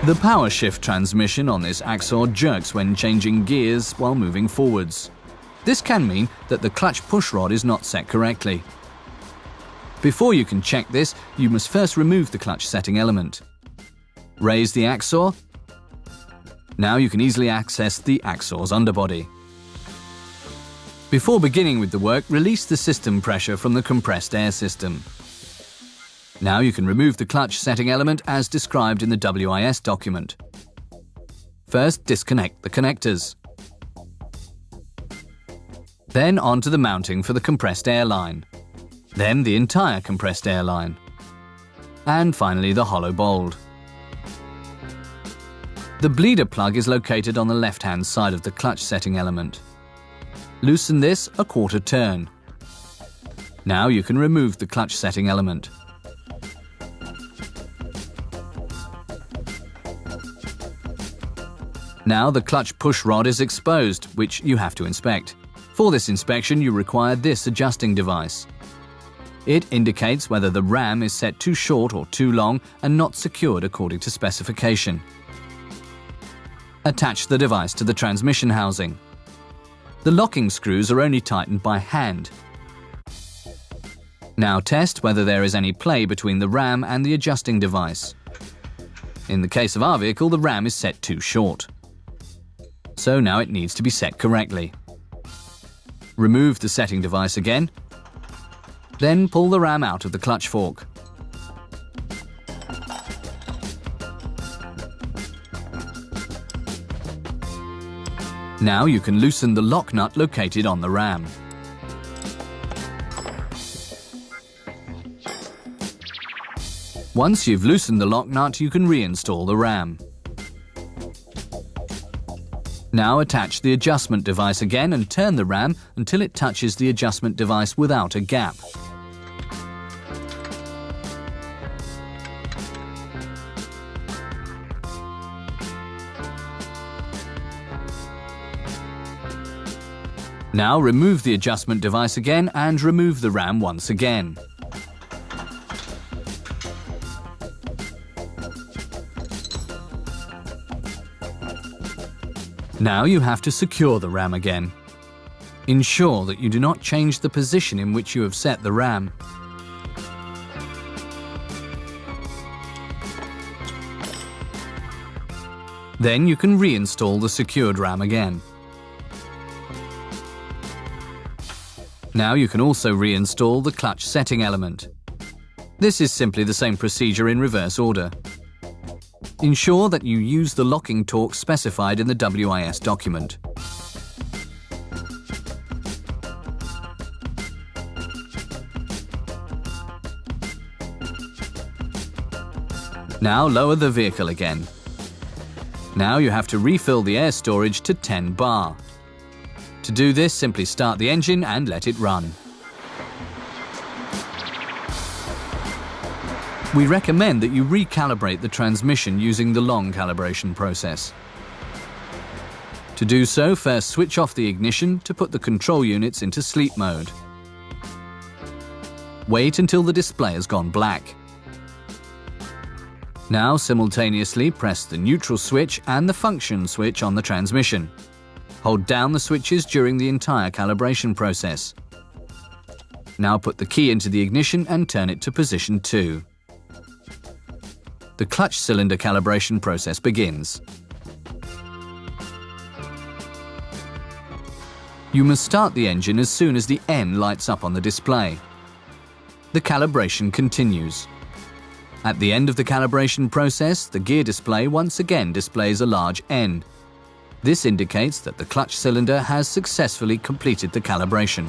The power shift transmission on this actor jerks when changing gears while moving forwards. This can mean that the clutch pushrod is not set correctly. Before you can check this, you must first remove the clutch setting element. Raise the actor. Now you can easily access the actor's underbody. Before beginning with the work, release the system pressure from the compressed air system. Now you can remove the clutch setting element as described in the WIS document. First, disconnect the connectors. Then onto the mounting for the compressed air line. Then the entire compressed air line. And finally the hollow bolt. The bleeder plug is located on the left-hand side of the clutch setting element. Loosen this a quarter turn. Now you can remove the clutch setting element. Now the clutch push rod is exposed, which you have to inspect. For this inspection, you require this adjusting device. It indicates whether the ram is set too short or too long and not secured according to specification. Attach the device to the transmission housing. The locking screws are only tightened by hand. Now test whether there is any play between the ram and the adjusting device. In the case of our vehicle, the ram is set too short. So now it needs to be set correctly. Remove the setting device again. Then pull the ram out of the clutch fork. Now you can loosen the lock nut located on the ram. Once you've loosened the lock nut, you can reinstall the ram. Now attach the adjustment device again and turn the ram until it touches the adjustment device without a gap. Now remove the adjustment device again and remove the ram once again. Now you have to secure the ram again. Ensure that you do not change the position in which you have set the ram. Then you can reinstall the secured ram again. Now you can also reinstall the clutch setting element. This is simply the same procedure in reverse order. Ensure that you use the locking torque specified in the WIS document. Now lower the vehicle again. Now you have to refill the air storage to 10 bar. To do this, simply start the engine and let it run. We recommend that you recalibrate the transmission using the long calibration process. To do so, first switch off the ignition to put the control units into sleep mode. Wait until the display has gone black. Now simultaneously press the neutral switch and the function switch on the transmission. Hold down the switches during the entire calibration process. Now put the key into the ignition and turn it to position 2. The clutch cylinder calibration process begins. You must start the engine as soon as the N lights up on the display. The calibration continues. At the end of the calibration process, the gear display once again displays a large N. This indicates that the clutch cylinder has successfully completed the calibration.